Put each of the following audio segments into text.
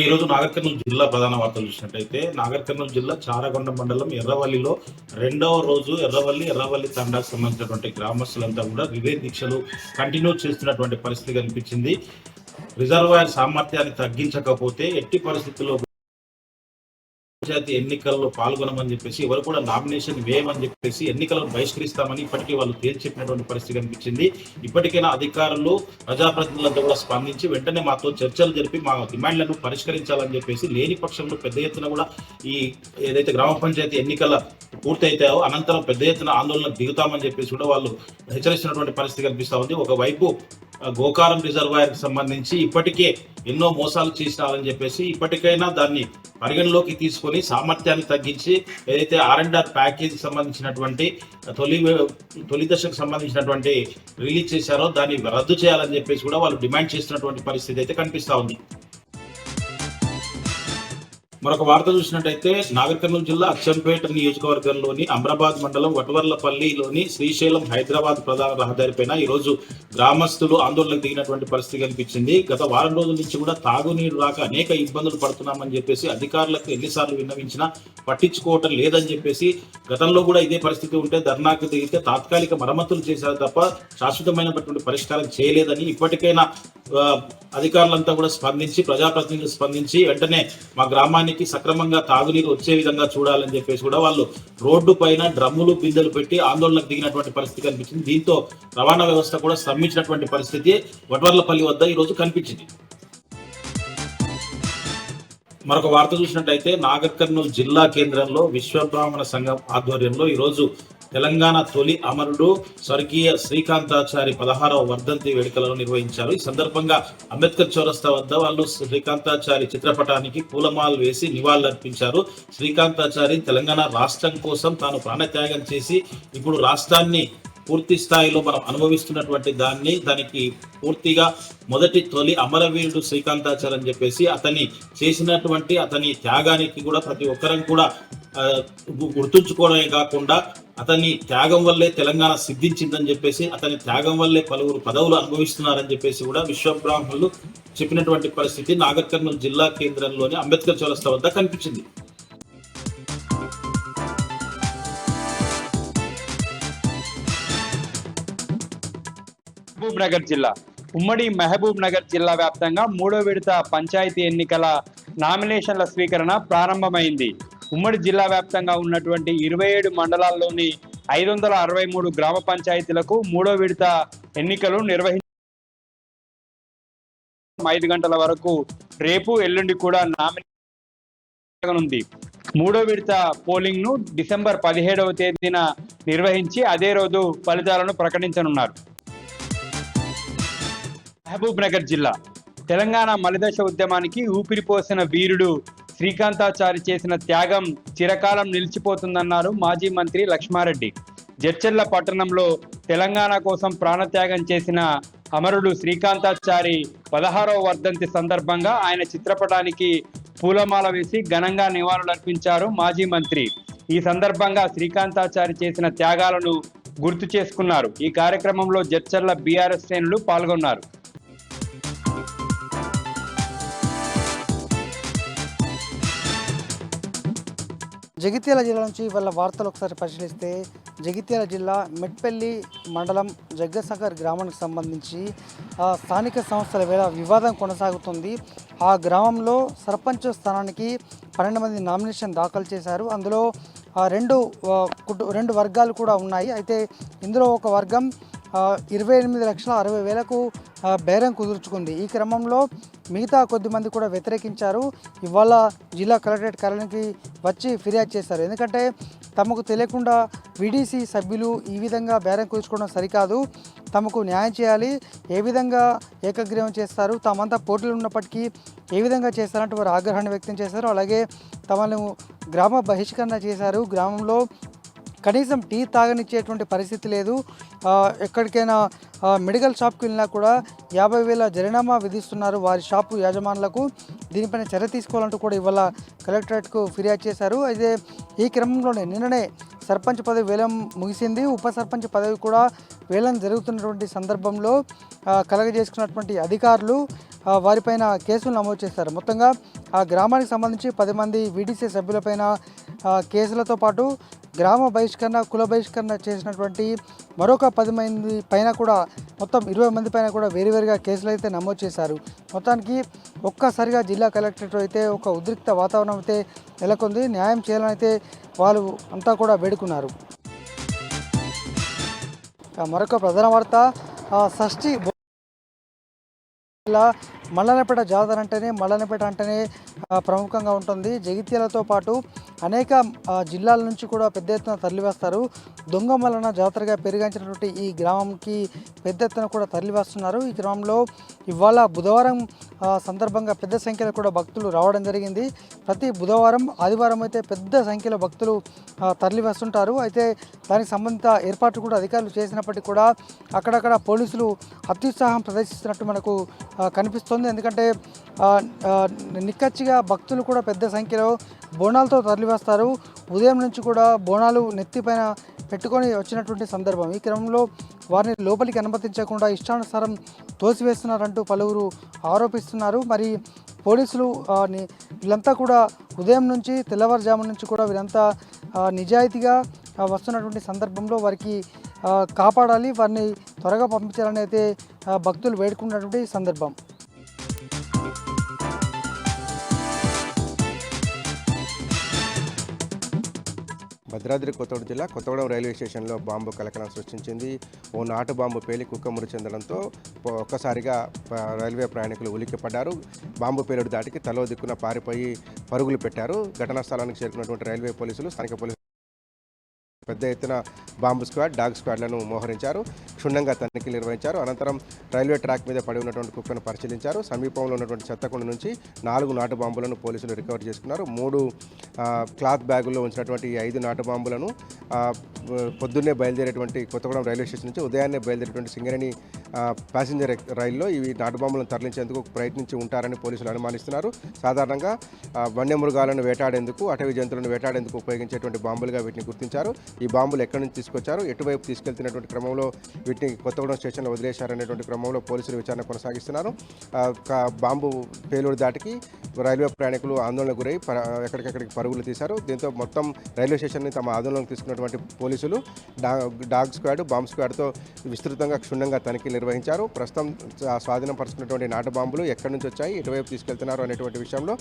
ఈ రోజు నాగర్ కర్నూలు జిల్లా ప్రధాన వార్తలు చూసినట్టయితే నాగర్ కర్నూలు జిల్లా చారగొండ మండలం ఎర్రవల్లిలో రెండవ రోజు ఎర్రవల్లి తండాకు సంబంధించినటువంటి గ్రామస్తులంతా కూడా రిలే దీక్షలు కంటిన్యూ చేస్తున్నటువంటి పరిస్థితి కనిపించింది. రిజర్వాయర్ సామర్థ్యాన్ని తగ్గించకపోతే ఎట్టి పరిస్థితుల్లో పంచాయతీ ఎన్నికల్లో పాల్గొనమని చెప్పేసి ఎవరు కూడా నామినేషన్ వేయమని చెప్పేసి ఎన్నికలను బహిష్కరిస్తామని ఇప్పటికీ వాళ్ళు తేల్చి చెప్పినటువంటి పరిస్థితి కనిపించింది. ఇప్పటికైనా అధికారులు ప్రజాప్రతినిధులంతా కూడా స్పందించి వెంటనే మాతో చర్చలు జరిపి మా డిమాండ్లను పరిష్కరించాలని చెప్పేసి, లేని పక్షంలో పెద్ద ఎత్తున కూడా ఈ ఏదైతే గ్రామ పంచాయతీ ఎన్నికల పూర్తయితాయో అనంతరం పెద్ద ఎత్తున ఆందోళన దిగుతామని చెప్పేసి కూడా వాళ్ళు హెచ్చరిస్తున్నటువంటి పరిస్థితి కనిపిస్తా ఉంది. ఒకవైపు గోకారం రిజర్వాయర్కి సంబంధించి ఇప్పటికే ఎన్నో మోసాలు చేసినారని చెప్పేసి ఇప్పటికైనా దాన్ని పరిగణలోకి తీసుకొని సామర్థ్యాన్ని తగ్గించి ఏదైతే R&R ప్యాకేజీకి సంబంధించినటువంటి తొలి దశకు సంబంధించినటువంటి రిలీజ్ చేశారో దాన్ని రద్దు చేయాలని చెప్పేసి కూడా వాళ్ళు డిమాండ్ చేస్తున్నటువంటి పరిస్థితి అయితే కనిపిస్తా ఉంది. మరొక వార్త చూసినట్టయితే నాగర్ కర్నూలు జిల్లా అచ్చంపేట నియోజకవర్గంలోని అమ్రాబాద్ మండలం వటవర్లపల్లిలోని శ్రీశైలం హైదరాబాద్ ప్రధాన రహదారిపైన ఈరోజు గ్రామస్తులు ఆందోళనకు దిగినటువంటి పరిస్థితి కనిపించింది. గత వారం రోజుల నుంచి కూడా తాగునీరు రాక అనేక ఇబ్బందులు పడుతున్నామని చెప్పేసి అధికారులకు ఎన్నిసార్లు విన్నవించినా పట్టించుకోవటం లేదని చెప్పేసి, గతంలో కూడా ఇదే పరిస్థితి ఉంటే ధర్నాకు దిగితే తాత్కాలిక మరమ్మతులు చేశారు తప్ప శాశ్వతమైనటువంటి పరిష్కారం చేయలేదని, ఇప్పటికైనా అధికారులంతా కూడా స్పందించి ప్రజాప్రతినిధులు స్పందించి వెంటనే మా గ్రామానికి సక్రమంగా తాగునీరు వచ్చే విధంగా చూడాలని చెప్పేసి కూడా వాళ్ళు రోడ్డు పైన డ్రమ్ములు బిందెలు పెట్టి ఆందోళనకు దిగినటువంటి పరిస్థితి కనిపించింది. దీంతో రవాణా వ్యవస్థ కూడా స్తంభించినటువంటి పరిస్థితి వడ్వర్లపల్లి వద్ద ఈరోజు కనిపించింది. మరొక వార్త చూసినట్టయితే నాగర్ కర్నూలు జిల్లా కేంద్రంలో విశ్వబ్రాహ్మణ సంఘం ఆధ్వర్యంలో ఈరోజు తెలంగాణ తొలి అమరుడు స్వర్గీయ శ్రీకాంతాచారి 16వ వర్ధంతి వేడుకలను నిర్వహించారు. ఈ సందర్భంగా అంబేద్కర్ చౌరస్తా వద్ద వాళ్ళు శ్రీకాంతాచారి చిత్రపటానికి పూలమాలు వేసి నివాళులర్పించారు. శ్రీకాంతాచారి తెలంగాణ రాష్ట్రం కోసం తాను ప్రాణత్యాగం చేసి ఇప్పుడు రాష్ట్రాన్ని పూర్తి స్థాయిలో మనం అనుభవిస్తున్నటువంటి దానికి పూర్తిగా తొలి అమరవీరుడు శ్రీకాంతాచారి అని చెప్పేసి అతని చేసినటువంటి అతని త్యాగానికి కూడా ప్రతి ఒక్కరం కూడా గుర్తుంచుకోవడమే కాకుండా అతని త్యాగం వల్లే తెలంగాణ సిద్ధించిందని చెప్పేసి, అతని త్యాగం వల్లే పలువురు పదవులు అనుభవిస్తున్నారని చెప్పేసి కూడా విశ్వబ్రాహ్మణులు చెప్పినటువంటి పరిస్థితి నాగర్ కర్నూలు జిల్లా కేంద్రంలోని అంబేద్కర్ చౌరస్తా వద్ద కనిపించింది. మహబూబ్ నగర్ జిల్లా ఉమ్మడి మహబూబ్ నగర్ జిల్లా వ్యాప్తంగా 3వ విడత పంచాయతీ ఎన్నికల నామినేషన్ల స్వీకరణ ప్రారంభమైంది. ఉమ్మడి జిల్లా వ్యాప్తంగా ఉన్నటువంటి 27 మండలాల్లోని 563 గ్రామ పంచాయతీలకు 3వ విడత ఎన్నికలు 5 గంటల వరకు రేపు ఎల్లుండి కూడా నామినేషన్ ఉంది. 3వ విడత పోలింగ్ ను డిసెంబర్ 17వ తేదీన నిర్వహించి అదే రోజు ఫలితాలను ప్రకటించనున్నారు. మహబూబ్ నగర్ జిల్లా తెలంగాణ మలిదశ ఉద్యమానికి ఊపిరిపోసిన వీరుడు శ్రీకాంతాచారి చేసిన త్యాగం చిరకాలం నిలిచిపోతుందన్నారు మాజీ మంత్రి లక్ష్మారెడ్డి. జడ్చర్ల పట్టణంలో తెలంగాణ కోసం ప్రాణత్యాగం చేసిన అమరుడు శ్రీకాంతాచారి 16వ వర్ధంతి సందర్భంగా ఆయన చిత్రపటానికి పూలమాల వేసి ఘనంగా నివాళులర్పించారు మాజీ మంత్రి. ఈ సందర్భంగా శ్రీకాంతాచారి చేసిన త్యాగాలను గుర్తు చేసుకున్నారు. ఈ కార్యక్రమంలో జడ్చర్ల బీఆర్ఎస్ శ్రేణులు పాల్గొన్నారు. జగిత్యాల జిల్లా నుంచి వాళ్ళ వార్తలు ఒకసారి పరిశీలిస్తే, జగిత్యాల జిల్లా మెట్పల్లి మండలం జగ్గసాగర్ గ్రామానికి సంబంధించి స్థానిక సంస్థల వేళ వివాదం కొనసాగుతుంది. ఆ గ్రామంలో సర్పంచ్ స్థానానికి 12 మంది నామినేషన్ దాఖలు చేశారు. అందులో రెండు వర్గాలు కూడా ఉన్నాయి. అయితే ఇందులో ఒక వర్గం 28,60,000కు బేరం కుదుర్చుకుంది. ఈ క్రమంలో మిగతా కొద్దిమంది కూడా వ్యతిరేకించారు. ఇవాళ జిల్లా కలెక్టరేట్ కార్యాలయానికి వచ్చి ఫిర్యాదు చేశారు. ఎందుకంటే తమకు తెలియకుండా వీడీసీ సభ్యులు ఈ విధంగా బేరం కుదుర్చుకోవడం సరికాదు, తమకు న్యాయం చేయాలి, ఏ విధంగా ఏకగ్రీవం చేస్తారు, తామంతా పోటీలు ఉన్నప్పటికీ ఏ విధంగా చేస్తారంటే వారు ఆగ్రహాన్ని వ్యక్తం చేశారు. అలాగే తమను గ్రామ బహిష్కరణ చేశారు. గ్రామంలో కనీసం టీ తాగనిచ్చేటువంటి పరిస్థితి లేదు. ఎక్కడికైనా మెడికల్ షాప్కి వెళ్ళినా కూడా 50,000 జరిమానా విధిస్తున్నారు వారి షాపు యాజమానులకు. దీనిపైన చర్య తీసుకోవాలంటూ కూడా ఇవాళ కలెక్టరేట్కు ఫిర్యాదు చేశారు. అయితే ఈ క్రమంలోనే నిన్ననే సర్పంచ్ పదవి వేలం ముగిసింది. ఉప సర్పంచ్ పదవి కూడా వేలం జరుగుతున్నటువంటి సందర్భంలో కలగజేసుకున్నటువంటి అధికారులు వారిపైన కేసులు నమోదు చేశారు. మొత్తంగా ఆ గ్రామానికి సంబంధించి 10 మంది వీడీసీ సభ్యులపైన కేసులతో పాటు గ్రామ బహిష్కరణ, కుల బహిష్కరణ చేసినటువంటి మరొక 10 మంది పైన కూడా మొత్తం 20 మంది పైన కూడా వేరువేరుగా కేసులు అయితే నమోదు చేశారు. మొత్తానికి ఒక్కసారిగా జిల్లా కలెక్టరేట్ అయితే ఒక ఉద్రిక్త వాతావరణం అయితే నెలకొంది. న్యాయం చేయాలని అయితే వాళ్ళు అంతా కూడా వేడుకున్నారు. మరొక ప్రధాన వార్త, షష్ఠి మల్లన్నపేట జాతర మల్లన్నపేట అంటేనే ప్రముఖంగా ఉంటుంది. జగిత్యాలతో పాటు అనేక జిల్లాల నుంచి కూడా పెద్ద ఎత్తున తరలివేస్తారు. దొంగ మల్లన్న జాతరగా పెరిగాంచినటువంటి ఈ గ్రామంకి పెద్ద ఎత్తున కూడా తరలివేస్తున్నారు. ఈ గ్రామంలో ఇవాళ బుధవారం సందర్భంగా పెద్ద సంఖ్యలో కూడా భక్తులు రావడం జరిగింది. ప్రతి బుధవారం, ఆదివారం అయితే పెద్ద సంఖ్యలో భక్తులు తరలివేస్తుంటారు. అయితే దానికి సంబంధిత ఏర్పాట్లు కూడా అధికారులు చేసినప్పటికీ కూడా అక్కడక్కడ పోలీసులు అత్యుత్సాహం ప్రదర్శిస్తున్నట్టు మనకు కనిపిస్తుంది. ఎందుకంటే నిక్కచ్చిగా భక్తులు కూడా పెద్ద సంఖ్యలో బోనాలతో తరలివేస్తారు. ఉదయం నుంచి కూడా బోనాలు నెత్తిపైన పెట్టుకొని వచ్చినటువంటి సందర్భం. ఈ క్రమంలో వారిని లోపలికి అనుమతించకుండా ఇష్టానుసారం తోసివేస్తున్నారంటూ పలువురు ఆరోపిస్తున్నారు. మరి పోలీసులు వీళ్ళంతా కూడా ఉదయం నుంచి తెల్లవారుజాము నుంచి కూడా వీరంతా నిజాయితీగా వస్తున్నటువంటి సందర్భంలో వారికి కాపాడాలి, వారిని త్వరగా పంపించాలని అయితే భక్తులు వేడుకున్నటువంటి సందర్భం. భద్రాద్రి కొత్తగూడెం జిల్లా కొత్తగూడెం రైల్వే స్టేషన్లో బాంబు కలకలం సృష్టించింది. ఓ నాటు బాంబు పేలి కుక్క మృతి చెందడంతో ఒక్కసారిగా రైల్వే ప్రయాణికులు ఉలిక్కిపడ్డారు. బాంబు పేలుడు దాటికి తలో దిక్కున పారిపోయి పరుగులు పెట్టారు. ఘటనా స్థలానికి చేరుకున్నటువంటి రైల్వే పోలీసులు, స్థానిక పోలీసులు పెద్ద ఎత్తున బాంబు స్క్వాడ్, డాగ్ స్క్వాడ్లను మోహరించారు. క్షుణ్ణంగా తనిఖీలు నిర్వహించారు. అనంతరం రైల్వే ట్రాక్ మీద పడి ఉన్నటువంటి కుక్కను పరిశీలించారు. సమీపంలో ఉన్నటువంటి చెత్తకుండ నుంచి 4 నాటు బాంబులను పోలీసులు రికవర్ చేసుకున్నారు. 3 క్లాత్ బ్యాగుల్లో ఉంచినటువంటి 5 నాటు బాంబులను పొద్దున్నే బయలుదేరేటువంటి కొత్తగూడెం రైల్వే స్టేషన్ నుంచి ఉదయాన్నే బయలుదేరేటువంటి సింగరేణి ప్యాసింజర్ రైల్లో ఇవి నాటు బాంబులను తరలించేందుకు ప్రయత్నించి ఉంటారని పోలీసులు అనుమానిస్తున్నారు. సాధారణంగా వన్యమృగాలను వేటాడేందుకు, అటవీ జంతువులను వేటాడేందుకు ఉపయోగించేటువంటి బాంబులుగా వీటిని గుర్తించారు. ఈ బాంబులు ఎక్కడి నుంచి తీసుకొచ్చారు, ఎటువైపు తీసుకెళ్తున్నటువంటి క్రమంలో వీటిని కొత్తగూడెం స్టేషన్లో వదిలేశారనేటువంటి క్రమంలో పోలీసులు విచారణ కొనసాగిస్తున్నారు. బాంబు పేలుడు దాటికి రైల్వే ప్రయాణికులు ఆందోళనకు గురై ఎక్కడికెక్కడికి పరుగులు తీశారు. దీంతో మొత్తం రైల్వే స్టేషన్ని తమ ఆందోళనకు తీసుకున్నటువంటి పోలీసులు డాగ్ స్క్వాడ్, బాంబ్ స్క్వాడ్తో విస్తృతంగా క్షుణ్ణంగా తనిఖీలు నిర్వహించారు. ప్రస్తుతం స్వాధీనం పరుచుకున్నటువంటి నాటు బాంబులు ఎక్కడి నుంచి వచ్చాయి, ఎటువైపు తీసుకెళ్తున్నారు అనేటువంటి విషయంలో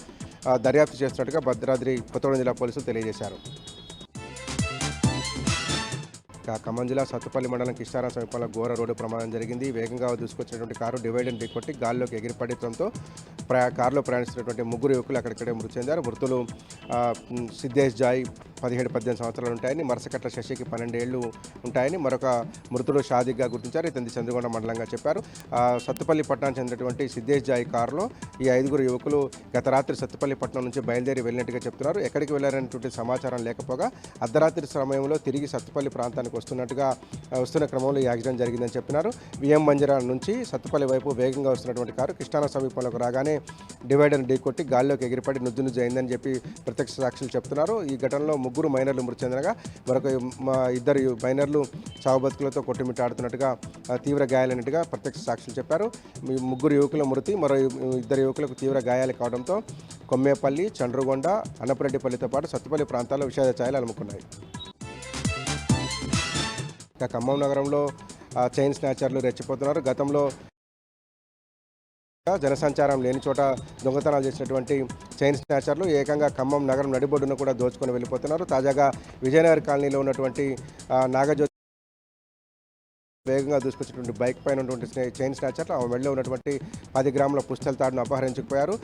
దర్యాప్తు చేస్తున్నట్టుగా భద్రాద్రి కొత్తగూడెం జిల్లా పోలీసులు తెలియజేశారు. ఖమ్మం జిల్లా సత్తుపల్లి మండలం కిష్టారం సమీపంలో ఘోర రోడ్డు ప్రమాదం జరిగింది. వేగంగా దూసుకొచ్చినటువంటి కారు డివైడర్ ఢీకొట్టి గాల్లోకి ఎగిరిపడటంతో కారులో ప్రయాణిస్తున్నటువంటి 3 యువకులు అక్కడిక్కడే మృతి చెందారు. మృతులు సిద్ధేష్ జాయ్ 17-18 సంవత్సరాలు ఉంటాయని, మరసకట్ల శశికి 12 ఏళ్లు ఉంటాయని, మరొక మృతుడు షాదిక్గా గుర్తించారు. ఇతని చంద్రగొండ మండలంగా చెప్పారు. సత్తుపల్లి పట్టణానికి చెందినటువంటి సిద్ధేష్ జాయ్ కారులో ఈ 5 యువకులు గత రాత్రి సత్తుపల్లి పట్టణం నుంచి బయలుదేరి వెళ్ళినట్టుగా చెప్తున్నారు. ఎక్కడికి వెళ్ళారనేటువంటి సమాచారం లేకపోగా అర్ధరాత్రి సమయంలో తిరిగి సత్తుపల్లి ప్రాంతానికి వస్తున్న క్రమంలో ఈ యాక్సిడెంట్ జరిగిందని చెప్పినారు. విఎం మంజరా నుంచి సత్తుపల్లి వైపు వేగంగా వస్తున్నటువంటి కారు కృష్ణా సమీపంలోకి రాగానే డివైడర్ ఢీకొట్టి గాల్లోకి ఎగిరిపడి నుజ్జు అయిందని చెప్పి ప్రత్యక్ష సాక్షులు చెప్తున్నారు. ఈ ఘటనలో 3 మైనర్లు మృతి చెందగా మరొక 2 మైనర్లు చావు బతుకులతో కొట్టుమిట్టాడుతున్నట్టుగా, తీవ్ర గాయాలైనట్టుగా ప్రత్యక్ష సాక్షులు చెప్పారు. 3 యువకుల మృతి, మరో 2 యువకులకు తీవ్ర గాయాలు కావడంతో కొమ్మేపల్లి, చండ్రుగొండ, అన్నపరెడ్డిపల్లితో పాటు సత్తుపల్లి ప్రాంతాల్లో విషాద ఛాయలు అలుముకున్నాయి. ఖమ్మం నగరంలో చైన్ స్నాచర్లు రెచ్చిపోతున్నారు. గతంలో జనసంచారం లేని చోట దొంగతనాలు చేసినటువంటి చైన్ స్నాచర్లు ఏకంగా ఖమ్మం నగరం నడిబొడ్డును కూడా దోచుకొని వెళ్ళిపోతున్నారు. తాజాగా విజయనగర్ కాలనీలో ఉన్నటువంటి నాగజ్యోతి వేగంగా దూసుకొచ్చినటువంటి బైక్ పైన ఉన్నటువంటి చైన్ స్నాచర్లు ఆమె మెడలో ఉన్నటువంటి 10 గ్రాముల పుస్తల తాడును అపహరించుకుపోయారు.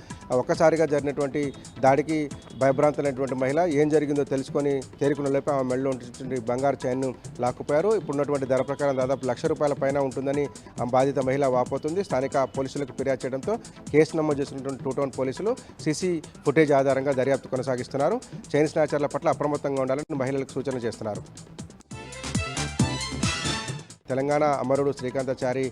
ఒక్కసారిగా జరిగినటువంటి దాడికి భయభ్రాంతులైనటువంటి మహిళ ఏం జరిగిందో తెలుసుకొని తేరుకున్న లేపి ఆమె మెడలో ఉన్నటువంటి బంగారు చైన్ను లాక్కుపోయారు. ఇప్పుడున్నటువంటి ధర ప్రకారం దాదాపు ₹1,00,000 పైన ఉంటుందని బాధిత మహిళ వాపోతుంది. స్థానిక పోలీసులకు ఫిర్యాదు చేయడంతో కేసు నమోదు చేసినటువంటి 2 టౌన్ పోలీసులు సీసీ ఫుటేజ్ ఆధారంగా దర్యాప్తు కొనసాగిస్తున్నారు. చైన్ స్నాచర్ల పట్ల అప్రమత్తంగా ఉండాలని మహిళలకు సూచన చేస్తున్నారు. తెలంగాణ అమరుడు శ్రీకాంతాచారి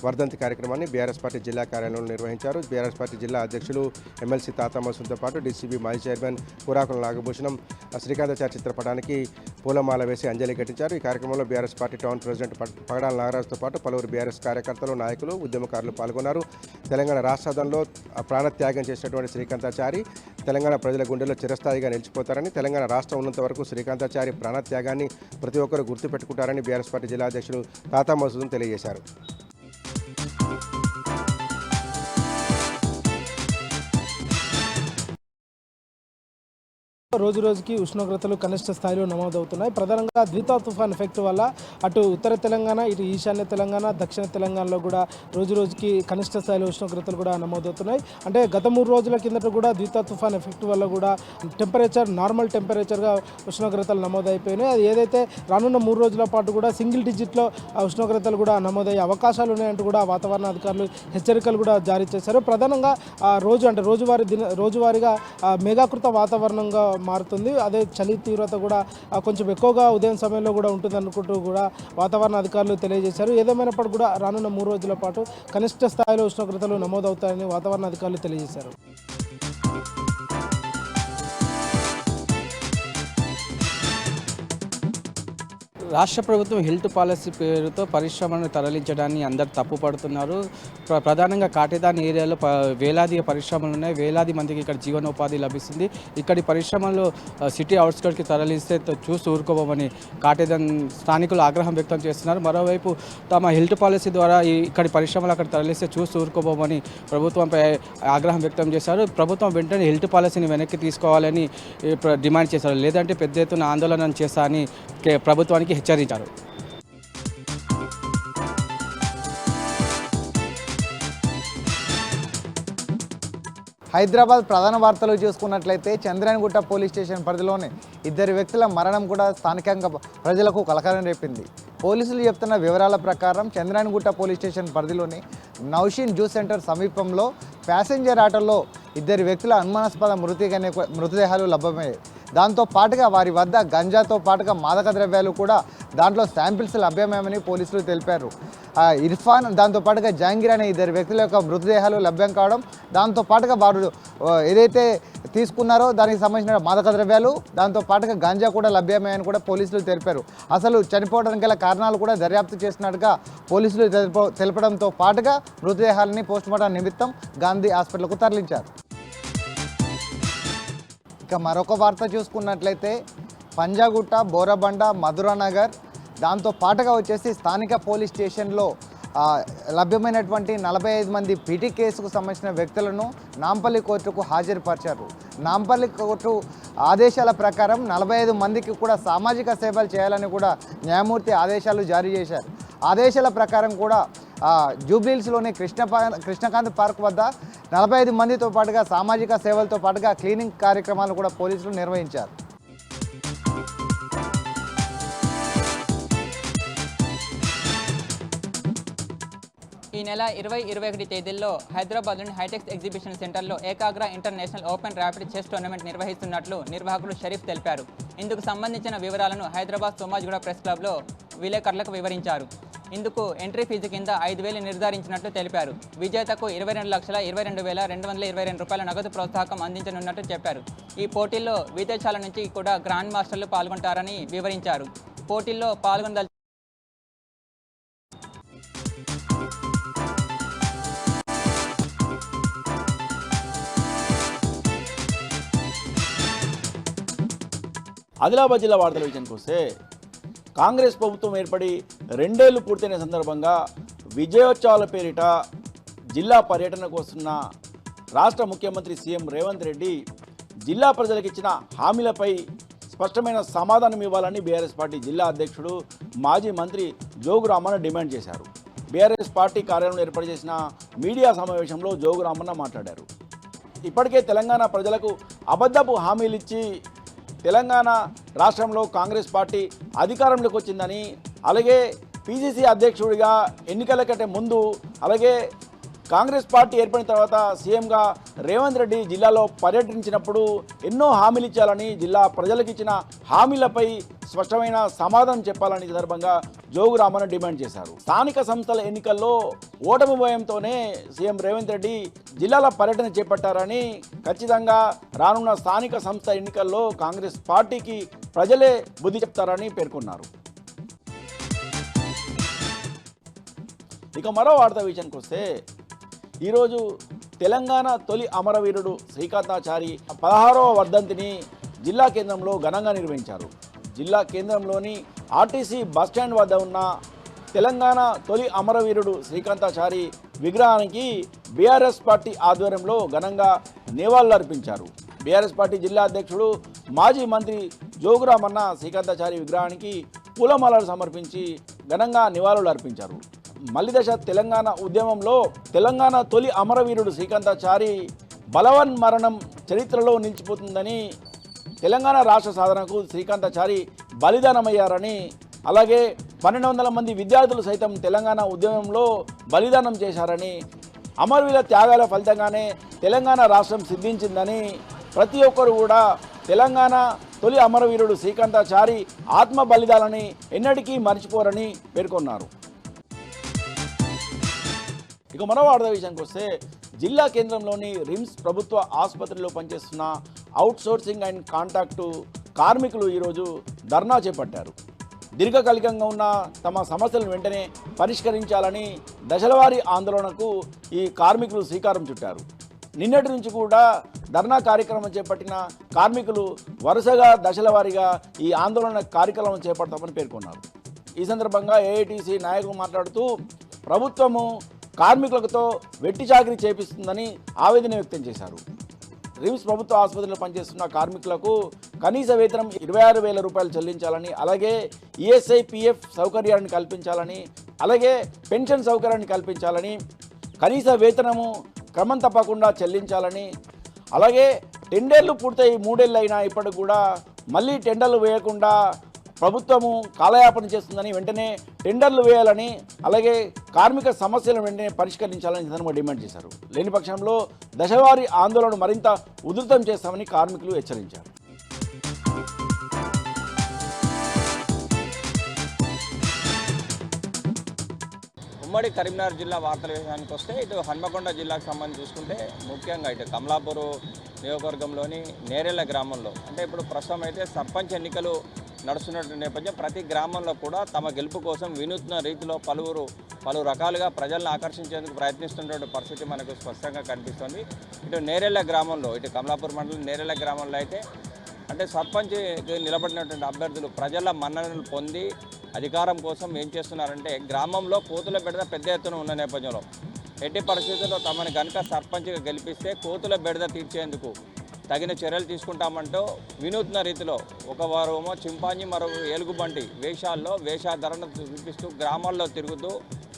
వర్ధంతి కార్యక్రమాన్ని బీఆర్ఎస్ పార్టీ జిల్లా కార్యాలయంలో నిర్వహించారు. బీఆర్ఎస్ పార్టీ జిల్లా అధ్యక్షులు ఎమ్మెల్సీ తాతా మసూద్తో పాటు డీసీబీ మాజీ చైర్మన్ కూరాకుల నాగభూషణం శ్రీకాంతాచారి చిత్రపటానికి పూలమాల వేసి అంజలి ఘటించారు. ఈ కార్యక్రమంలో బీఆర్ఎస్ పార్టీ టౌన్ ప్రెసిడెంట్ పగడాల నాగరాజుతో పాటు పలువురు బీఆర్ఎస్ కార్యకర్తలు, నాయకులు, ఉద్యమకారులు పాల్గొన్నారు. తెలంగాణ రాష్ట్రాదంలో ప్రాణత్యాగం చేసినటువంటి శ్రీకాంతాచారి తెలంగాణ ప్రజల గుండెల్లో చిరస్థాయిగా నిలిచిపోతారని, తెలంగాణ రాష్ట్రం ఉన్నంత వరకు శ్రీకాంతాచారి ప్రాణత్యాగాన్ని ప్రతి ఒక్కరూ గుర్తుపెట్టుకుంటారని బీఆర్ఎస్ పార్టీ జిల్లా అధ్యక్షులు తాతా మసూద్ తెలియజేశారు. రోజు రోజుకి ఉష్ణోగ్రతలు కనిష్ట స్థాయిలో నమోదవుతున్నాయి. ప్రధానంగా ద్వితా తుఫాన్ ఎఫెక్ట్ వల్ల అటు ఉత్తర తెలంగాణ, ఇటు ఈశాన్య తెలంగాణ, దక్షిణ తెలంగాణలో కూడా రోజు రోజుకి కనిష్ట స్థాయిలో ఉష్ణోగ్రతలు కూడా నమోదవుతున్నాయి. అంటే గత 3 రోజుల కిందట కూడా ద్వితా తుఫాన్ ఎఫెక్ట్ వల్ల కూడా టెంపరేచర్ నార్మల్ టెంపరేచర్గా ఉష్ణోగ్రతలు నమోదైపోయినాయి. అది ఏదైతే రానున్న 3 రోజుల పాటు కూడా సింగిల్ డిజిట్లో ఉష్ణోగ్రతలు కూడా నమోదయ్యే అవకాశాలు ఉన్నాయంటూ కూడా వాతావరణ అధికారులు హెచ్చరికలు కూడా జారీ చేశారు. ప్రధానంగా రోజువారీగా మేఘాకృత వాతావరణంగా మారుతుంది. అదే చలి తీవ్రత కూడా కొంచెం ఎక్కువగా ఉదయం సమయంలో కూడా ఉంటుంది అనుకుంటూ కూడా వాతావరణ అధికారులు తెలియజేశారు. ఏదేమైనప్పటికీ కూడా రానున్న 3 రోజుల పాటు కనిష్ట స్థాయిలో ఉష్ణోగ్రతలు నమోదవుతాయని వాతావరణ అధికారులు తెలియజేశారు. రాష్ట్ర ప్రభుత్వం హెల్త్ పాలసీ పేరుతో పరిశ్రమలను తరలించడాన్ని అందరు తప్పుపడుతున్నారు. ప్రధానంగా కాటేదాన్ ఏరియాలో వేలాది పరిశ్రమలు ఉన్నాయి. వేలాది మందికి ఇక్కడ జీవనోపాధి లభిస్తుంది. ఇక్కడి పరిశ్రమలు సిటీ అవుట్స్కట్కి తరలిస్తే చూసి ఊరుకోబోమని కాటేదాన్ స్థానికులు ఆగ్రహం వ్యక్తం చేస్తున్నారు. మరోవైపు తమ హెల్త్ పాలసీ ద్వారా ఇక్కడి పరిశ్రమలు అక్కడ తరలిస్తే చూసి ఊరుకోబోమని ప్రభుత్వంపై ఆగ్రహం వ్యక్తం చేశారు. ప్రభుత్వం వెంటనే హెల్త్ పాలసీని వెనక్కి తీసుకోవాలని డిమాండ్ చేశారు. లేదంటే పెద్ద ఎత్తున ఆందోళన చేస్తా అని ప్రభుత్వానికి హెచ్చరించారు. హైదరాబాద్ ప్రధాన వార్తలు చూసుకున్నట్లయితే చంద్రాయణగుట్ట పోలీస్ స్టేషన్ పరిధిలోని 2 వ్యక్తుల మరణం కూడా స్థానికంగా ప్రజలకు కలకలం రేపింది. పోలీసులు చెప్తున్న వివరాల ప్రకారం చంద్రాయణగుట్ట పోలీస్ స్టేషన్ పరిధిలోని నౌషీన్ జ్యూస్ సెంటర్ సమీపంలో ప్యాసింజర్ ఆటోలో 2 వ్యక్తుల అనుమానాస్పద మృతదేహాలు లభ్యమయ్యాయి. దాంతో పాటుగా వారి వద్ద గంజాతో పాటుగా మాదక ద్రవ్యాలు కూడా దాంట్లో శాంపిల్స్ లభ్యమేమని పోలీసులు తెలిపారు. ఇర్ఫాన్ దాంతో పాటుగా జహాంగీర్ అనే 2 వ్యక్తుల యొక్క మృతదేహాలు లభ్యం కావడం, దాంతో పాటుగా వారు ఏదైతే తీసుకున్నారో దానికి సంబంధించిన మాదక ద్రవ్యాలు దాంతో పాటుగా గంజా కూడా లభ్యమయ్యాయని కూడా పోలీసులు తెలిపారు. అసలు చనిపోవడానికి గల కారణాలు కూడా దర్యాప్తు చేసినట్టుగా పోలీసులు తెలపడంతో పాటుగా మృతదేహాలని పోస్టుమార్టం నిమిత్తం గాంధీ హాస్పిటల్కు తరలించారు. ఇక మరొక వార్త చూసుకున్నట్లయితే పంజాగుట్ట, బోరబండ, మధురానగర్ దాంతో పాటుగా వచ్చేసి స్థానిక పోలీస్ స్టేషన్లో లభ్యమైనటువంటి 45 మంది పీటీ కేసుకు సంబంధించిన వ్యక్తులను నాంపల్లి కోర్టుకు హాజరుపరిచారు. నాంపల్లి కోర్టు ఆదేశాల ప్రకారం 45 మందికి కూడా సామాజిక సేవలు చేయాలని కూడా న్యాయమూర్తి ఆదేశాలు జారీ చేశారు. ఆదేశాల ప్రకారం కూడా జూబ్లీహిల్స్లోని కృష్ణకాంత్ పార్క్ వద్ద 45 మందితో పాటుగా సామాజిక సేవలతో పాటుగా క్లీనింగ్ కార్యక్రమాలు కూడా పోలీసులు నిర్వహించారు. ఈ నెల 20-21 తేదీల్లో హైదరాబాద్లోని హైటెక్స్ ఎగ్జిబిషన్ సెంటర్లో Ekagra international open rapid chess tournament నిర్వహిస్తున్నట్లు నిర్వాహకులు షరీఫ్ తెలిపారు. ఇందుకు సంబంధించిన వివరాలను హైదరాబాద్ సోమాజిగూడ ప్రెస్ క్లబ్లో విలేకరులకు వివరించారు. ఇందుకు ఎంట్రీ ఫీజు కింద 5,000 నిర్ధారించినట్లు తెలిపారు. విజేతకు 22,22,222 రూపాయల నగదు ప్రోత్సాహకం అందించనున్నట్టు చెప్పారు. ఈ పోటీల్లో విదేశాల నుంచి కూడా గ్రాండ్ మాస్టర్లు పాల్గొంటారని వివరించారు. పోటీల్లో పాల్గొనదల ఆదిలాబాద్ జిల్లా వార్తల విషయానికి వస్తే కాంగ్రెస్ ప్రభుత్వం ఏర్పడి 2 ఏళ్లు పూర్తయిన సందర్భంగా విజయోత్సవాల పేరిట జిల్లా పర్యటనకు వస్తున్న రాష్ట్ర ముఖ్యమంత్రి సీఎం రేవంత్ రెడ్డి జిల్లా ప్రజలకు ఇచ్చిన హామీలపై స్పష్టమైన సమాధానం ఇవ్వాలని బీఆర్ఎస్ పార్టీ జిల్లా అధ్యక్షుడు మాజీ మంత్రి జోగు రామన్న డిమాండ్ చేశారు. బీఆర్ఎస్ పార్టీ కార్యాలయంలో ఏర్పాటు చేసిన మీడియా సమావేశంలో జోగు రామన్న మాట్లాడారు. ఇప్పటికే తెలంగాణ ప్రజలకు అబద్ధపు హామీలు ఇచ్చి తెలంగాణ రాష్ట్రంలో కాంగ్రెస్ పార్టీ అధికారంలోకి వచ్చిందని, అలాగే పీసీసీ అధ్యక్షుడిగా ఎన్నికల కంటే ముందు, అలాగే కాంగ్రెస్ పార్టీ ఏర్పడిన తర్వాత సీఎంగా రేవంత్ రెడ్డి జిల్లాలో పర్యటించినప్పుడు ఎన్నో హామీలు ఇచ్చాలని, జిల్లా ప్రజలకు ఇచ్చిన హామీలపై స్పష్టమైన సమాధానం చెప్పాలని సందర్భంగా జోగు రామన్న డిమాండ్ చేశారు. స్థానిక సంస్థల ఎన్నికల్లో ఓటమి భయంతోనే సీఎం రేవంత్ రెడ్డి జిల్లాల పర్యటన చేపట్టారని, ఖచ్చితంగా రానున్న స్థానిక సంస్థ ఎన్నికల్లో కాంగ్రెస్ పార్టీకి ప్రజలే బుద్ధి చెప్తారని పేర్కొన్నారు. ఇక మరో వార్తా విషయానికి వస్తే, ఈరోజు తెలంగాణ తొలి అమరవీరుడు శ్రీకాంతాచారి 16వ వర్ధంతిని జిల్లా కేంద్రంలో ఘనంగా నిర్వహించారు. జిల్లా కేంద్రంలోని ఆర్టీసీ బస్టాండ్ వద్ద ఉన్న తెలంగాణ తొలి అమరవీరుడు శ్రీకాంతాచారి విగ్రహానికి బీఆర్ఎస్ పార్టీ ఆధ్వర్యంలో ఘనంగా నివాళులర్పించారు. బీఆర్ఎస్ పార్టీ జిల్లా అధ్యక్షుడు మాజీ మంత్రి జోగురామన్న శ్రీకాంతాచారి విగ్రహానికి పూలమాలలు సమర్పించి ఘనంగా నివాళులు అర్పించారు. మలిదశ తెలంగాణ ఉద్యమంలో తెలంగాణ తొలి అమరవీరుడు శ్రీకాంతాచారి బలవన్ మరణం చరిత్రలో నిలిచిపోతుందని, తెలంగాణ రాష్ట్ర సాధనకు శ్రీకాంతాచారి బలిదానమయ్యారని, అలాగే 1200 మంది విద్యార్థులు సైతం తెలంగాణ ఉద్యమంలో బలిదానం చేశారని, అమరవీరుల త్యాగాల ఫలితంగానే తెలంగాణ రాష్ట్రం సిద్ధించిందని, ప్రతి ఒక్కరు కూడా తెలంగాణ తొలి అమరవీరుడు శ్రీకాంతాచారి ఆత్మ బలిదానాన్ని ఎన్నటికీ మర్చిపోరని పేర్కొన్నారు. ఇక మరో వార్తా విషయానికి వస్తే, జిల్లా కేంద్రంలోని రిమ్స్ ప్రభుత్వ ఆసుపత్రిలో పనిచేస్తున్న అవుట్సోర్సింగ్ అండ్ కాంట్రాక్టు కార్మికులు ఈరోజు ధర్నా చేపట్టారు. దీర్ఘకాలికంగా ఉన్న తమ సమస్యలను వెంటనే పరిష్కరించాలని దశలవారీ ఆందోళనకు ఈ కార్మికులు శ్రీకారం చుట్టారు. నిన్నటి నుంచి కూడా ధర్నా కార్యక్రమం చేపట్టిన కార్మికులు వరుసగా దశలవారీగా ఈ ఆందోళన కార్యక్రమం చేపడతామని పేర్కొన్నారు. ఈ సందర్భంగా ఏఐటీసీ నాయకులు మాట్లాడుతూ, ప్రభుత్వము కార్మికులతో వెట్టి చాకిరీ చేపిస్తుందని ఆవేదన వ్యక్తం చేశారు. రిమ్స్ ప్రభుత్వ ఆసుపత్రిలో పనిచేస్తున్న కార్మికులకు కనీస వేతనం 26,000 రూపాయలు చెల్లించాలని, అలాగే ఈఎస్ఐ పిఎఫ్ సౌకర్యాన్ని కల్పించాలని, అలాగే పెన్షన్ సౌకర్యాన్ని కల్పించాలని, కనీస వేతనము క్రమం తప్పకుండా చెల్లించాలని, అలాగే టెండర్లు పూర్తయి 3 ఏళ్ళు అయినా ఇప్పటికి కూడా మళ్ళీ టెండర్లు వేయకుండా ప్రభుత్వము కాలయాపన చేస్తుందని, వెంటనే టెండర్లు వేయాలని, అలాగే కార్మిక సమస్యలను వెంటనే పరిష్కరించాలని సందర్భంగా డిమాండ్ చేశారు. లేని పక్షంలో దశవారీ ఆందోళన మరింత ఉధృతం చేస్తామని కార్మికులు హెచ్చరించారు. ఉమ్మడి కరీంనగర్ జిల్లా వార్తల విషయానికి వస్తే, ఇటు హన్మకొండ జిల్లాకు సంబంధించి చూసుకుంటే ముఖ్యంగా ఇటు కమలాపూర్ నియోజకవర్గంలోని నేరెళ్ల గ్రామంలో, అంటే ఇప్పుడు ప్రస్తుతం అయితే సర్పంచ్ ఎన్నికలు నడుస్తున్నటువంటి నేపథ్యం ప్రతి గ్రామంలో కూడా తమ గెలుపు కోసం వినూత్న రీతిలో పలు రకాలుగా ప్రజలను ఆకర్షించేందుకు ప్రయత్నిస్తున్నటువంటి పరిస్థితి మనకు స్పష్టంగా కనిపిస్తుంది. ఇటు నేరెళ్ల గ్రామంలో, ఇటు కమలాపూర్ మండలం నేరెళ్ల గ్రామంలో అయితే అంటే సర్పంచ్ నిలబడినటువంటి అభ్యర్థులు ప్రజల మన్ననలు పొంది అధికారం కోసం ఏం చేస్తున్నారంటే, గ్రామంలో కోతుల బెడద పెద్ద ఎత్తున ఉన్న నేపథ్యంలో ఎట్టి పరిస్థితుల్లో తమని కనుక సర్పంచ్గా గెలిపిస్తే కోతుల బెడద తీర్చేందుకు తగిన చర్యలు తీసుకుంటామంటూ వినూత్న రీతిలో ఒకవారేమో చింపాంజీ, మరో ఏలుగుబంటి వేషాల్లో వేషాధరణ చూపిస్తూ గ్రామాల్లో తిరుగుతూ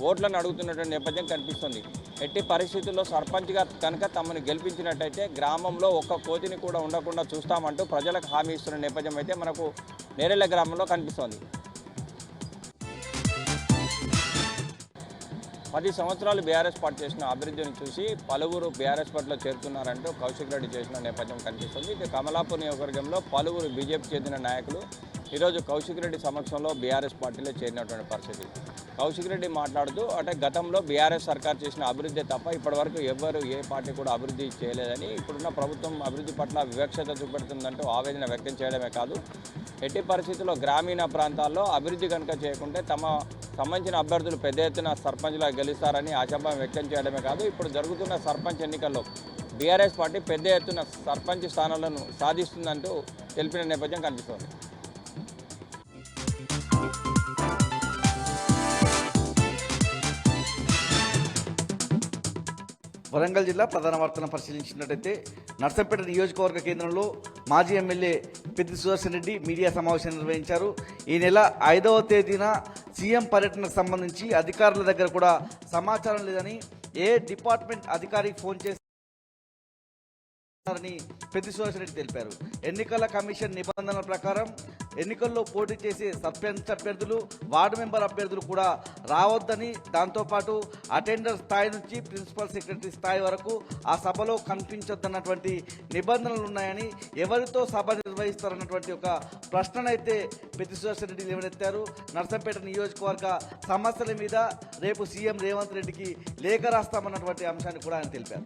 ఓట్లను అడుగుతున్నటువంటి నేపథ్యం కనిపిస్తుంది. ఎట్టి పరిస్థితుల్లో సర్పంచ్గా కనుక తమను గెలిపించినట్టయితే గ్రామంలో ఒక్క కోతిని కూడా ఉండకుండా చూస్తామంటూ ప్రజలకు హామీ ఇస్తున్న నేపథ్యం అయితే మనకు నేరెళ్ల గ్రామంలో కనిపిస్తోంది. 10 సంవత్సరాలు బీఆర్ఎస్ పార్టీ చేసిన అభివృద్ధిని చూసి పలువురు బీఆర్ఎస్ పార్టీలో చేరుతున్నారంటూ కౌశిక్ రెడ్డి చేసిన నేపథ్యం కనిపిస్తుంది. ఇది కమలాపూర్ నియోజకవర్గంలో పలువురు బీజేపీ చెందిన నాయకులు ఈరోజు కౌశిక్ రెడ్డి సమక్షంలో బీఆర్ఎస్ పార్టీలో చేరినటువంటి పరిస్థితి. కౌశిక్ రెడ్డి మాట్లాడుతూ, అంటే గతంలో బీఆర్ఎస్ సర్కార్ చేసిన అభివృద్ధి తప్ప ఇప్పటివరకు ఎవ్వరు ఏ పార్టీ కూడా అభివృద్ధి చేయలేదని, ఇప్పుడున్న ప్రభుత్వం అభివృద్ధి పట్ల వివక్షత చూపెడుతుందంటూ ఆవేదన వ్యక్తం చేయడమే కాదు, ఎట్టి పరిస్థితుల్లో గ్రామీణ ప్రాంతాల్లో అభివృద్ధి కనుక చేయకుంటే తమ సంబంధించిన అభ్యర్థులు పెద్ద ఎత్తున సర్పంచ్లా గెలుస్తారని ఆశాభావం వ్యక్తం చేయడమే కాదు, ఇప్పుడు జరుగుతున్న సర్పంచ్ ఎన్నికల్లో బీఆర్ఎస్ పార్టీ పెద్ద ఎత్తున సర్పంచ్ స్థానాలను సాధిస్తుందంటూ తెలిపిన నేపథ్యం కనిపిస్తోంది. వరంగల్ జిల్లా ప్రధాన వార్తలను పరిశీలించినట్టయితే, నర్సంపేట నియోజకవర్గ కేంద్రంలో మాజీ ఎమ్మెల్యే పెద్ది సుదర్శన్ రెడ్డి మీడియా సమావేశం నిర్వహించారు. ఈ నెల 5వ తేదీన సీఎం పర్యటనకు సంబంధించి అధికారుల దగ్గర కూడా సమాచారం లేదని, ఏ డిపార్ట్మెంట్ అధికారికి ఫోన్ చేసి అని పెద్ది సుదర్శన్ రెడ్డి తెలిపారు. ఎన్నికల కమిషన్ నిబంధనల ప్రకారం ఎన్నికల్లో పోటీ చేసే సర్పంచ్ అభ్యర్థులు, వార్డు మెంబర్ అభ్యర్థులు కూడా రావద్దని, దాంతోపాటు అటెండర్ స్థాయి నుంచి ప్రిన్సిపల్ సెక్రటరీ స్థాయి వరకు ఆ సభలో కనిపించొద్దన్నటువంటి నిబంధనలు ఉన్నాయని, ఎవరితో సభ నిర్వహిస్తారన్నటువంటి ఒక ప్రశ్ననైతే పెద్ది సుదర్శన్ రెడ్డి లేవనెత్తారు. నర్సంపేట నియోజకవర్గ సమస్యల మీద రేపు సీఎం రేవంత్ రెడ్డికి లేఖ రాస్తామన్నటువంటి అంశాన్ని కూడా ఆయన తెలిపారు.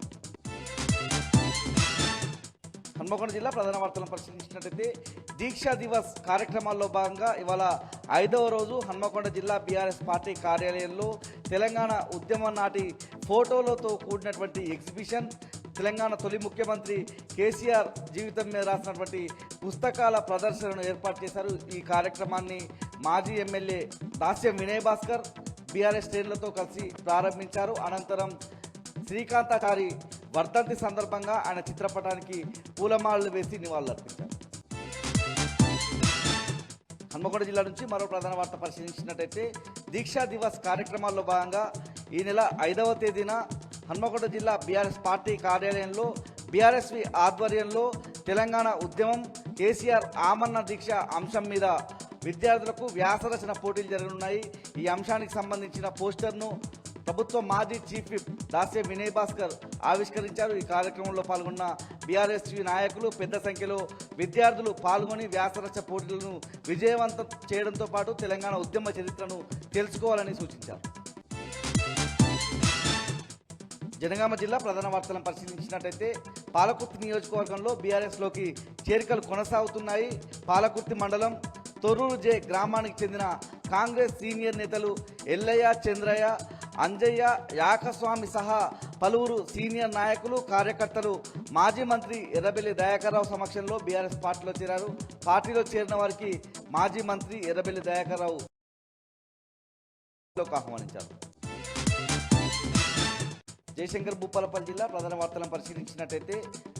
హన్మకొండ జిల్లా ప్రధాన వార్తలను పరిశీలించినట్లయితే దీక్షా దివస్ కార్యక్రమాల్లో భాగంగా ఇవాళ 5వ రోజు హన్మకొండ జిల్లా బీఆర్ఎస్ పార్టీ కార్యాలయంలో తెలంగాణ ఉద్యమం నాటి ఫోటోలతో కూడినటువంటి ఎగ్జిబిషన్, తెలంగాణ తొలి ముఖ్యమంత్రి కేసీఆర్ జీవితం మీద రాసినటువంటి పుస్తకాల ప్రదర్శనను ఏర్పాటు చేశారు. ఈ కార్యక్రమాన్ని మాజీ ఎమ్మెల్యే దాస్యం వినయ్ భాస్కర్ బీఆర్ఎస్ శ్రేణులతో కలిసి ప్రారంభించారు. అనంతరం శ్రీకాంతాచారి వర్ధంతి సందర్భంగా ఆయన చిత్రపటానికి పూలమాలలు వేసి నివాళులర్పించారు. హన్మకొండ జిల్లా నుంచి మరో ప్రధాన వార్త పరిశీలించినట్టయితే దీక్షా దివస్ కార్యక్రమాల్లో భాగంగా ఈ నెల 5వ తేదీన హన్మకొండ జిల్లా బీఆర్ఎస్ పార్టీ కార్యాలయంలో బీఆర్ఎస్వి ఆధ్వర్యంలో తెలంగాణ ఉద్యమం, కేసీఆర్ ఆమరణ దీక్ష అంశం మీద విద్యార్థులకు వ్యాసరచన పోటీలు జరగనున్నాయి. ఈ అంశానికి సంబంధించిన పోస్టర్ను ప్రభుత్వ మాజీ చీఫ్ విప్ దాస్యం వినయ్ భాస్కర్ ఆవిష్కరించారు. ఈ కార్యక్రమంలో పాల్గొన్న బీఆర్ఎస్వి నాయకులు పెద్ద సంఖ్యలో విద్యార్థులు పాల్గొని వ్యాసరచన పోటీలను విజయవంతం చేయడంతో పాటు తెలంగాణ ఉద్యమ చరిత్రను తెలుసుకోవాలని సూచించారు. జనగామ జిల్లా ప్రధాన వార్తలను పరిశీలించినట్టయితే పాలకుర్తి నియోజకవర్గంలో బీఆర్ఎస్లోకి చేరికలు కొనసాగుతున్నాయి. పాలకుర్తి మండలం తొర్రూరు జే గ్రామానికి చెందిన కాంగ్రెస్ సీనియర్ నేతలు ఎల్లయ్య, చంద్రయ్య, అంజయ్య, యాకస్వామి సహా పలువురు సీనియర్ నాయకులు, కార్యకర్తలు మాజీ మంత్రి ఎర్రబెల్లి దయాకర్ రావు సమక్షంలో బీఆర్ఎస్ పార్టీలో చేరారు. పార్టీలో చేరిన వారికి మాజీ మంత్రి ఎర్రబెల్లి దయాకర్ రావు ఆహ్వానించారు. జయశంకర్ భూపాలపల్లి జిల్లా ప్రధాన వార్తలను పరిశీలించినట్టయితే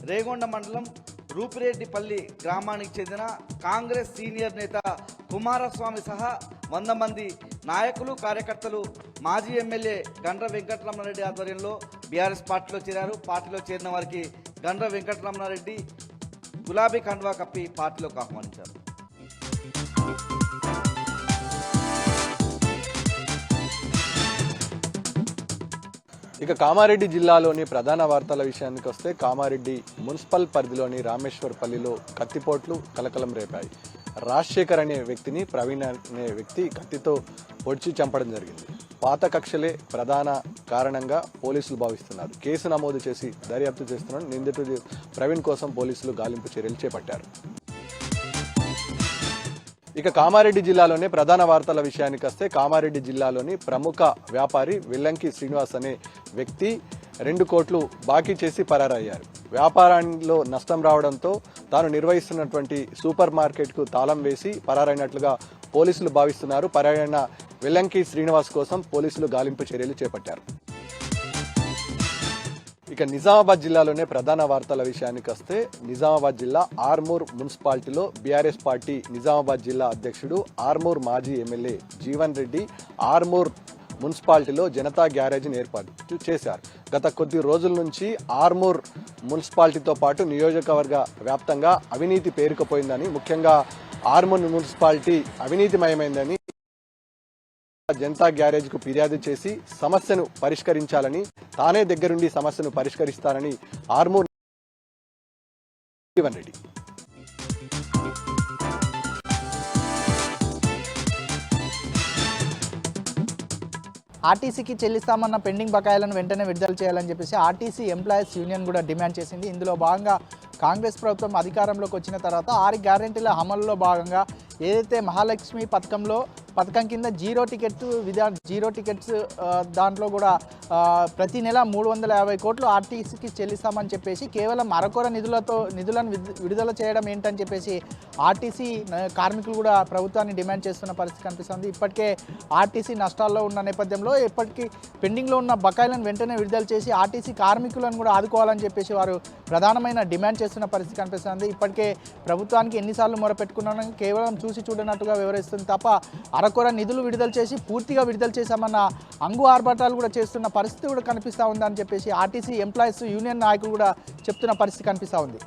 రేగొండ మండలం రూపిరెడ్డిపల్లి గ్రామానికి చెందిన కాంగ్రెస్ సీనియర్ నేత కుమారస్వామి సహా 100 మంది నాయకులు, కార్యకర్తలు మాజీ ఎమ్మెల్యే గండ్ర వెంకటరమణారెడ్డి ఆధ్వర్యంలో బీఆర్ఎస్ పార్టీలో చేరారు. పార్టీలో చేరిన వారికి గండ్ర వెంకటరమణారెడ్డి గులాబీ కండువా కప్పి పార్టీలోకి ఆహ్వానించారు. ఇక కామారెడ్డి జిల్లాలోని ప్రధాన వార్తల విషయానికి వస్తే కామారెడ్డి మున్సిపల్ పరిధిలోని రామేశ్వర్పల్లిలో కత్తిపోట్లు కలకలం రేపాయి. రాజశేఖర్ అనే వ్యక్తిని ప్రవీణ్ అనే వ్యక్తి కత్తితో పొడిచి చంపడం జరిగింది. పాత కక్షలే ప్రధాన కారణంగా పోలీసులు భావిస్తున్నారు. కేసు నమోదు చేసి దర్యాప్తు చేస్తున్న నిందితుడు ప్రవీణ్ కోసం పోలీసులు గాలింపు చర్యలు చేపట్టారు. ఇక కామారెడ్డి జిల్లాలోనే ప్రధాన వార్తల విషయానికి వస్తే కామారెడ్డి జిల్లాలోని ప్రముఖ వ్యాపారి విల్లంకి శ్రీనివాస్ అనే వ్యక్తి 2 కోట్లు బాకీ చేసి పరారయ్యారు. వ్యాపారంలో నష్టం రావడంతో తాను నిర్వహిస్తున్నటువంటి సూపర్ మార్కెట్కు తాళం వేసి పరారైనట్లుగా పోలీసులు భావిస్తున్నారు. పరారైన విల్లంకి శ్రీనివాస్ కోసం పోలీసులు గాలింపు చర్యలు చేపట్టారు. ఇక నిజామాబాద్ జిల్లాలోనే ప్రధాన వార్తల విషయానికి వస్తే నిజామాబాద్ జిల్లా ఆర్మూర్ మున్సిపాలిటీలో బీఆర్ఎస్ పార్టీ నిజామాబాద్ జిల్లా అధ్యక్షుడు ఆర్మూర్ మాజీ ఎమ్మెల్యే జీవన్ రెడ్డి ఆర్మూర్ మున్సిపాలిటీలో జనతా గ్యారేజ్ని ఏర్పాటు చేశారు. గత కొద్ది రోజుల నుంచి ఆర్మూర్ మున్సిపాలిటీతో పాటు నియోజకవర్గ వ్యాప్తంగా అవినీతి పేరుకుపోయిందని, ముఖ్యంగా ఆర్మూర్ మున్సిపాలిటీ అవినీతిమయమైందని జనతా గ్యారేజ్ కు ఫిర్యాదు చేసి సమస్యను పరిష్కరించాలని, తానే దగ్గరుండి సమస్యను పరిష్కరిస్తానని ఆర్మూర్ జీవన్ రెడ్డి. ఆర్టీసీకి చెల్లిస్తామన్న పెండింగ్ బకాయిలను వెంటనే విడుదల చేయాలని చెప్పేసి ఆర్టీసీ ఎంప్లాయీస్ యూనియన్ కూడా డిమాండ్ చేసింది. ఇందులో భాగంగా కాంగ్రెస్ ప్రభుత్వం అధికారంలోకి వచ్చిన తర్వాత 6 గ్యారెంటీల అమలులో భాగంగా ఏదైతే మహాలక్ష్మి పథకం కింద జీరో టికెట్స్ దాంట్లో కూడా ప్రతి నెల 350 కోట్లు ఆర్టీసీకి చెల్లిస్తామని చెప్పేసి కేవలం అరకొర నిధులను విడుదల చేయడం ఏంటని చెప్పేసి ఆర్టీసీ కార్మికులు కూడా ప్రభుత్వాన్ని డిమాండ్ చేస్తున్న పరిస్థితి కనిపిస్తుంది. ఇప్పటికే ఆర్టీసీ నష్టాల్లో ఉన్న నేపథ్యంలో ఇప్పటికీ పెండింగ్లో ఉన్న బకాయిలను వెంటనే విడుదల చేసి ఆర్టీసీ కార్మికులను కూడా ఆదుకోవాలని చెప్పేసి వారు ప్రధానమైన డిమాండ్ చేస్తున్న పరిస్థితి కనిపిస్తుంది. ఇప్పటికే ప్రభుత్వానికి ఎన్నిసార్లు మొరపెట్టుకున్నాను కేవలం చూసి చూడనట్టుగా వివరిస్తుంది తప్ప అరకొర నిధులు విడుదల చేసి పూర్తిగా విడుదల చేశామన్న అంగు ఆర్భాటాలు కూడా చేస్తున్న పరిస్థితి కూడా కనిపిస్తూ ఉందని చెప్పేసి ఆర్టీసీ ఎంప్లాయీస్ యూనియన్ నాయకులు కూడా చెప్తున్న పరిస్థితి కనిపిస్తూ ఉంది.